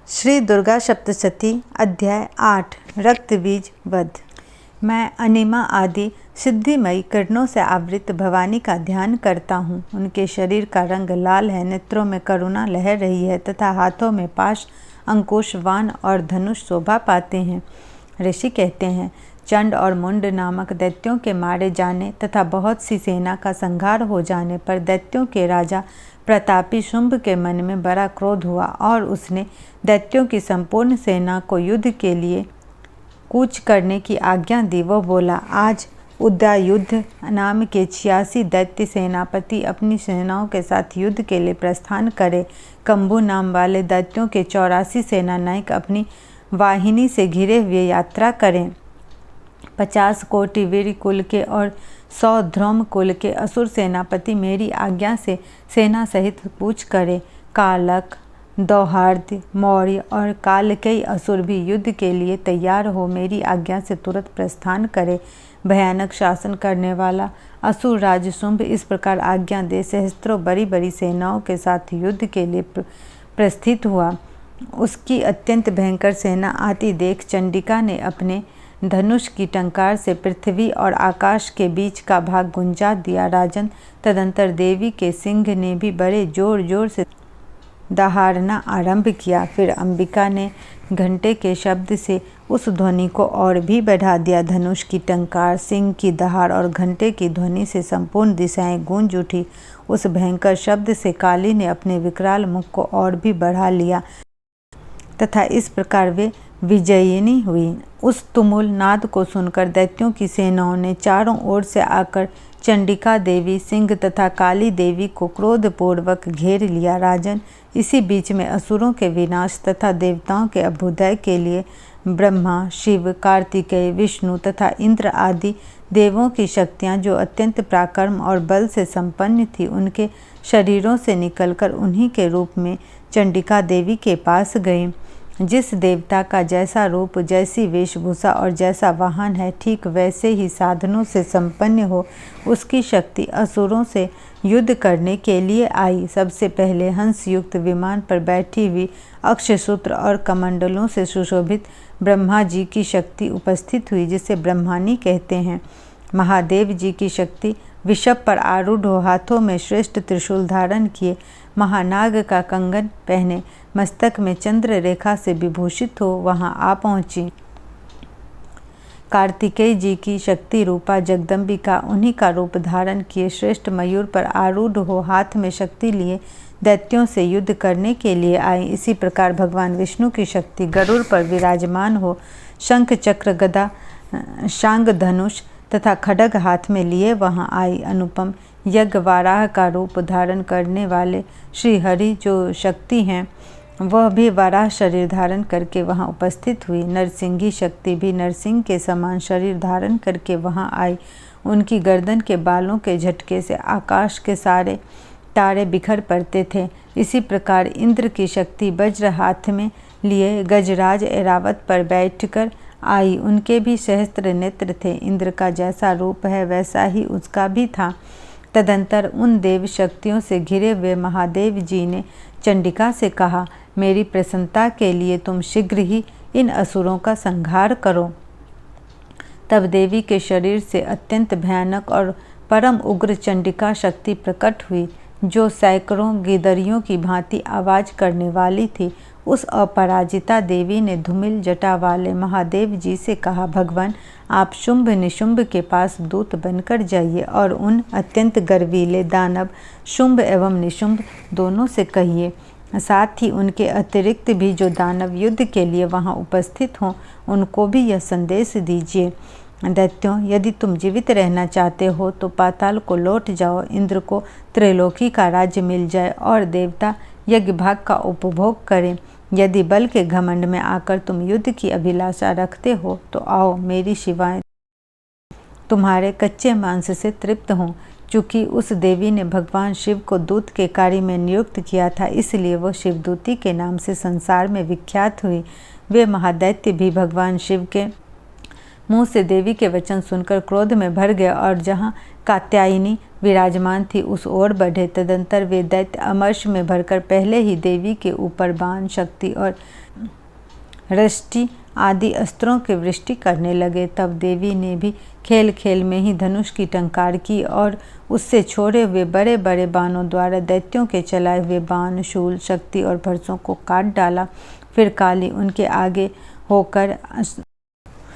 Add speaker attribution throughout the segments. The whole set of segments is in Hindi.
Speaker 1: श्री दुर्गा सप्तशती अध्याय 8 रक्तबीज वध। मैं अनिमा आदि सिद्धिमयी किरणों से आवृत भवानी का ध्यान करता हूँ। उनके शरीर का रंग लाल है, नेत्रों में करुणा लहर रही है तथा हाथों में पाश, अंकुश, वाण और धनुष शोभा पाते हैं। ऋषि कहते हैं, चंड और मुंड नामक दैत्यों के मारे जाने तथा बहुत सी सेना का संहार हो जाने पर दैत्यों के राजा प्रतापी शुंभ के मन में बड़ा क्रोध हुआ और उसने दैत्यों की संपूर्ण सेना को युद्ध के लिए कूच करने की आज्ञा दी। वो बोला, आज उद्यायुद्ध नाम के 86 दैत्य सेनापति अपनी सेनाओं के साथ युद्ध के लिए प्रस्थान करे। कंबू नाम वाले दैत्यों के 84 सेना नायक अपनी वाहिनी से घिरे हुए यात्रा करें। 50 कोटि वीर कुल के और 100 ध्रुम कुल के असुर सेनापति मेरी आज्ञा से सेना सहित कूच करे। कालक, दौहार्द, मौर्य और कालकेय असुर भी युद्ध के लिए तैयार हो मेरी आज्ञा से तुरंत प्रस्थान करे। भयानक शासन करने वाला असुर राज शुंभ इस प्रकार आज्ञा दे सहस्त्रों बड़ी बड़ी सेनाओं के साथ युद्ध के लिए प्रस्थित हुआ। उसकी अत्यंत भयंकर सेना आती देख चंडिका ने अपने धनुष की टंकार से पृथ्वी और आकाश के बीच का भाग गुंजा दिया। राजन, तदंतर देवी के सिंह ने भी बड़े जोर जोर से दहाड़ना आरंभ किया। फिर अंबिका ने घंटे के शब्द से उस ध्वनि को और भी बढ़ा दिया। धनुष की टंकार, सिंह की दहाड़ और घंटे की ध्वनि से संपूर्ण दिशाएं गूंज उठी। उस भयंकर शब्द से काली ने अपने विकराल मुख को और भी बढ़ा लिया तथा इस प्रकार वे विजयिनी हुई। उस तुमुल नाद को सुनकर दैत्यों की सेनाओं ने चारों ओर से आकर चंडिका देवी, सिंह तथा काली देवी को क्रोधपूर्वक घेर लिया। राजन, इसी बीच में असुरों के विनाश तथा देवताओं के अभ्युदय के लिए ब्रह्मा, शिव, कार्तिकेय, विष्णु तथा इंद्र आदि देवों की शक्तियाँ जो अत्यंत पराक्रम और बल से संपन्न थी, उनके शरीरों से निकलकर उन्हीं के रूप में चंडिका देवी के पास गई। जिस देवता का जैसा रूप, जैसी वेशभूषा और जैसा वाहन है, ठीक वैसे ही साधनों से संपन्न हो उसकी शक्ति असुरों से युद्ध करने के लिए आई। सबसे पहले हंस युक्त विमान पर बैठी हुई अक्षसूत्र और कमंडलों से सुशोभित ब्रह्मा जी की शक्ति उपस्थित हुई, जिसे ब्रह्मानी कहते हैं। महादेव जी की शक्ति विषभ पर आरूढ़ हो, हाथों में श्रेष्ठ त्रिशूल धारण किए, महानाग का कंगन पहने, मस्तक में चंद्र रेखा से विभूषित हो वहां आ पहुंची। कार्तिकेय जी की शक्ति रूपा जगदम्बिका उन्हीं का रूप धारण किए श्रेष्ठ मयूर पर आरूढ़ हो, हाथ में शक्ति लिए दैत्यों से युद्ध करने के लिए आई। इसी प्रकार भगवान विष्णु की शक्ति गरुड़ पर विराजमान हो, शंख, चक्र, गदा, शांग, धनुष तथा खड्ग हाथ में लिए वहां आई। अनुपम यज्ञ वाराह का रूप धारण करने वाले श्री हरि जो शक्ति हैं, वह भी वाराह शरीर धारण करके वहां उपस्थित हुई। नरसिंही शक्ति भी नरसिंह के समान शरीर धारण करके वहां आई। उनकी गर्दन के बालों के झटके से आकाश के सारे तारे बिखर पड़ते थे। इसी प्रकार इंद्र की शक्ति वज्र हाथ में लिए गजराज ऐरावत पर बैठकर आई। उनके भी सहस्त्र नेत्र थे। इंद्र का जैसा रूप है वैसा ही उसका भी था। तदंतर उन देव शक्तियों से घिरे हुए महादेव जी ने चंडिका से कहा, मेरी प्रसन्नता के लिए तुम शीघ्र ही इन असुरों का संहार करो। तब देवी के शरीर से अत्यंत भयानक और परम उग्र चंडिका शक्ति प्रकट हुई, जो सैकड़ों गिदरियों की भांति आवाज करने वाली थी। उस अपराजिता देवी ने धूमिल जटा वाले महादेव जी से कहा, भगवान, आप शुंभ निशुंभ के पास दूत बनकर जाइए और उन अत्यंत गर्वीले दानव शुंभ एवं निशुंभ दोनों से कहिए, साथ ही उनके अतिरिक्त भी जो दानव युद्ध के लिए वहां उपस्थित हों, उनको भी यह संदेश दीजिए, दैत्यों, यदि तुम जीवित रहना चाहते हो तो पाताल को लौट जाओ। इंद्र को त्रिलोकी का राज्य मिल जाए और देवता यज्ञ भाग का उपभोग करें। यदि बल के घमंड में आकर तुम युद्ध की अभिलाषा रखते हो तो आओ, मेरी शिवाएं तुम्हारे कच्चे मांस से तृप्त हों। चूँकि उस देवी ने भगवान शिव को दूत के कार्य में नियुक्त किया था, इसलिए वह शिवदूती के नाम से संसार में विख्यात हुई। वे महादैत्य भी भगवान शिव के मुँह से देवी के वचन सुनकर क्रोध में भर गए और जहाँ कात्यायनी विराजमान थी उस ओर बढ़े। तदंतर वे दैत्य अमर्ष में भरकर पहले ही देवी के ऊपर बाण, शक्ति और रष्टि आदि अस्त्रों की वृष्टि करने लगे। तब देवी ने भी खेल खेल में ही धनुष की टंकार की और उससे छोड़े हुए बड़े बड़े बाणों द्वारा दैत्यों के चलाए हुए बाण, शूल, शक्ति और भरसों को काट डाला। फिर काली उनके आगे होकर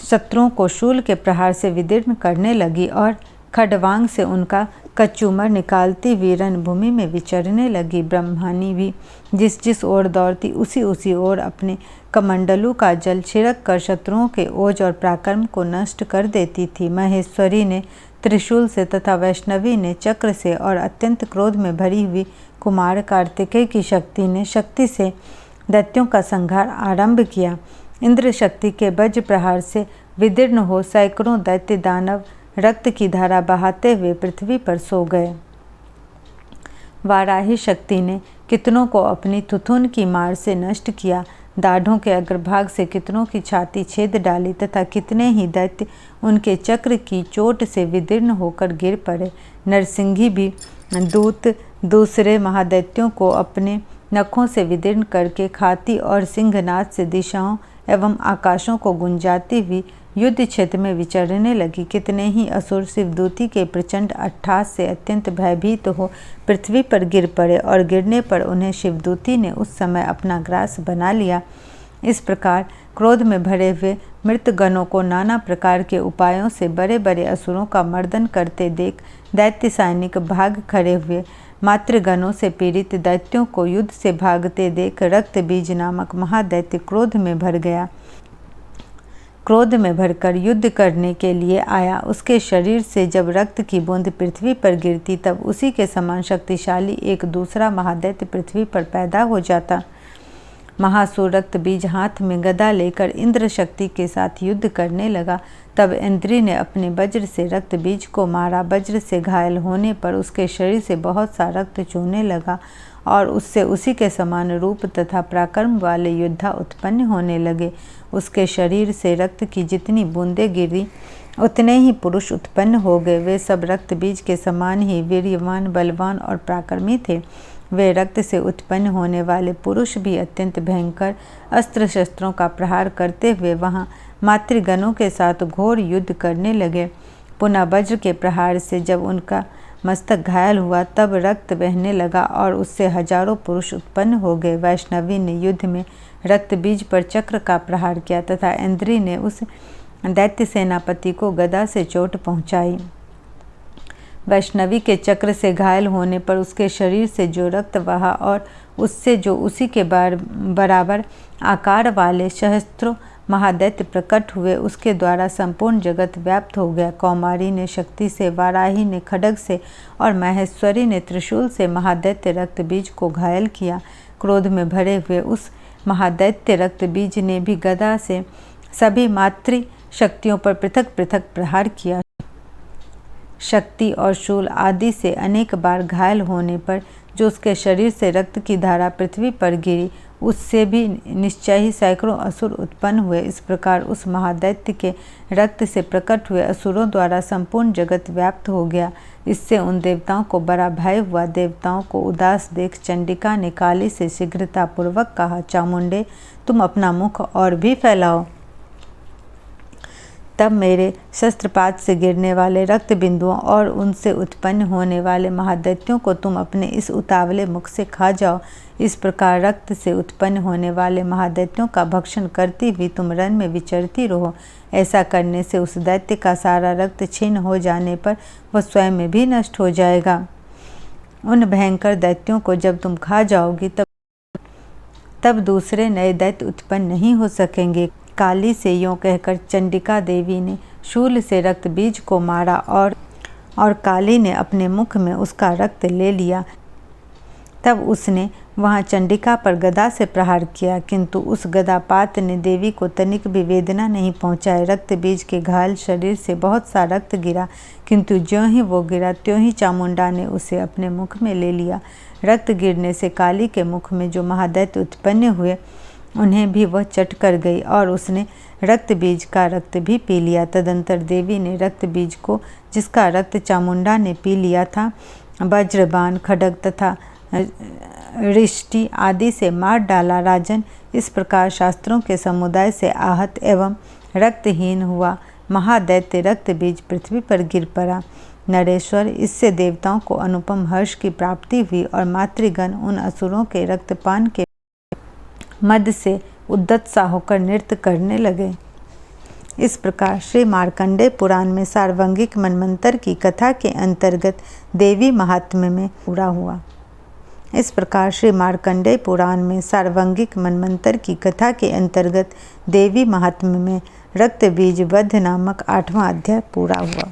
Speaker 1: शत्रुओं को शूल के प्रहार से विदीर्ण करने लगी और खड्वांग से उनका कचूमर निकालती हुई रणभूमि में विचरने लगी। ब्रह्मानी भी जिस जिस ओर दौड़ती उसी ओर अपने कमंडलू का जल छिड़क कर शत्रुओं के ओज और पराक्रम को नष्ट कर देती थी। महेश्वरी ने त्रिशूल से तथा वैष्णवी ने चक्र से और अत्यंत क्रोध में भरी हुई कुमार कार्तिकेय की शक्ति ने शक्ति से दैत्यों का संहार आरंभ किया। इंद्र शक्ति के वज्र प्रहार से विदीर्ण हो सैकड़ों दैत्य दानव रक्त की धारा बहाते हुए पृथ्वी पर सो गए। वाराही शक्ति ने कितनों को अपनी थुथुन की मार से नष्ट किया, दाढ़ों के अग्रभाग से कितनों की छाती छेद डाली तथा कितने ही दैत्य उनके चक्र की चोट से विदीर्ण होकर गिर पड़े। नरसिंही भी दूत दूसरे महादैत्यों को अपने नखों से विदीर्ण करके खाती और सिंहनाद से दिशाओं एवं आकाशों को गुंजाती हुई युद्ध क्षेत्र में विचरने लगी। कितने ही असुर शिवदूती के प्रचंड अट्टहास से अत्यंत भयभीत हो पृथ्वी पर गिर पड़े और गिरने पर उन्हें शिवदूती ने उस समय अपना ग्रास बना लिया। इस प्रकार क्रोध में भरे हुए मृतगणों को नाना प्रकार के उपायों से बड़े बड़े असुरों का मर्दन करते देख दैत्य सैनिक भाग खड़े हुए। मातृगणों से पीड़ित दैत्यों को युद्ध से भागते देख रक्त बीज नामक महादैत्य क्रोध में भर गया। क्रोध में भरकर युद्ध करने के लिए आया। उसके शरीर से जब रक्त की बूंद पृथ्वी पर गिरती तब उसी के समान शक्तिशाली एक दूसरा महादैत्य पृथ्वी पर पैदा हो जाता। महासुर रक्त बीज हाथ में गदा लेकर इंद्र शक्ति के साथ युद्ध करने लगा। तब इंद्री ने अपने वज्र से रक्त बीज को मारा। वज्र से घायल होने पर उसके शरीर से बहुत सा रक्त चूने लगा और उससे उसी के समान रूप तथा पराक्रम वाले योद्धा उत्पन्न होने लगे। उसके शरीर से रक्त की जितनी बूंदें गिरी उतने ही पुरुष उत्पन्न हो गए। वे सब रक्त बीज के समान ही वीर्यवान, बलवान और पराक्रमी थे। वे रक्त से उत्पन्न होने वाले पुरुष भी अत्यंत भयंकर अस्त्र शस्त्रों का प्रहार करते हुए वहां मातृगणों के साथ घोर युद्ध करने लगे। पुनः वज्र के प्रहार से जब उनका मस्तक घायल हुआ तब रक्त बहने लगा और उससे हजारों पुरुष उत्पन्न हो गए। वैष्णवी ने युद्ध में रक्त बीज पर चक्र का प्रहार किया तथा इंद्री ने उस दैत्य सेनापति को गदा से चोट पहुंचाई। वैष्णवी के चक्र से घायल होने पर उसके शरीर से जो रक्त बहा और उससे जो उसी के बराबर आकार वाले सहस्त्रों महादैत्य प्रकट हुए, उसके द्वारा संपूर्ण जगत व्याप्त हो गया। कौमारी ने शक्ति से, वाराही ने खड्ग से और महेश्वरी ने त्रिशूल से महादैत्य रक्त बीज को घायल किया। क्रोध में भरे हुए उस महादैत्य रक्त बीज ने भी गदा से सभी मातृ शक्तियों पर पृथक पृथक प्रहार किया। शक्ति और शूल आदि से अनेक बार घायल होने पर जो उसके शरीर से रक्त की धारा पृथ्वी पर गिरी, उससे भी निश्चय ही सैकड़ों असुर उत्पन्न हुए। इस प्रकार उस महादैत्य के रक्त से प्रकट हुए असुरों द्वारा संपूर्ण जगत व्याप्त हो गया। इससे उन देवताओं को बड़ा भय हुआ। देवताओं को उदास देख चंडिका ने काली से शीघ्रतापूर्वक कहा, चामुंडे, तुम अपना मुख और भी फैलाओ। तब मेरे शस्त्रपात से गिरने वाले रक्त बिंदुओं और उनसे उत्पन्न होने वाले महादैत्यों को तुम अपने इस उतावले मुख से खा जाओ। इस प्रकार रक्त से उत्पन्न होने वाले महादैत्यों का भक्षण करती हुई तुम रण में विचरती रहो। ऐसा करने से उस दैत्य का सारा रक्त छीन हो जाने पर वह स्वयं में भी नष्ट हो जाएगा। उन भयंकर दैत्यों को जब तुम खा जाओगी तब दूसरे नए दैत्य उत्पन्न नहीं हो सकेंगे। काली से यूँ कहकर चंडिका देवी ने शूल से रक्त बीज को मारा और काली ने अपने मुख में उसका रक्त ले लिया। तब उसने वहाँ चंडिका पर गदा से प्रहार किया, किंतु उस गदापात ने देवी को तनिक भी वेदना नहीं पहुँचाई। रक्त बीज के घायल शरीर से बहुत सा रक्त गिरा, किंतु ज्यों ही वो गिरा त्यों ही चामुंडा ने उसे अपने मुख में ले लिया। रक्त गिरने से काली के मुख में जो महादैत्य उत्पन्न हुए उन्हें भी वह चट कर गई और उसने रक्त बीज का रक्त भी पी लिया। तदंतर देवी ने रक्त बीज को, जिसका रक्त चामुंडा ने पी लिया था, वज्रबाण, खड्ग तथा रिष्टि आदि से मार डाला। राजन, इस प्रकार शास्त्रों के समुदाय से आहत एवं रक्तहीन हुआ महादैत्य रक्त बीज पृथ्वी पर गिर पड़ा। नरेश्वर, इससे देवताओं को अनुपम हर्ष की प्राप्ति हुई और मातृगण उन असुरों के रक्तपान के मद से उद्दत सा होकर नृत्य करने लगे। इस प्रकार श्री मार्कंडेय पुराण में सार्वंगिक मनमंत्र की कथा के अंतर्गत देवी महात्म्य में पूरा हुआ। इस प्रकार श्री मार्कंडेय पुराण में सार्वंगिक मनमंत्र की कथा के अंतर्गत देवी महात्म्य में रक्त बीज वध नामक 8वां अध्याय पूरा हुआ।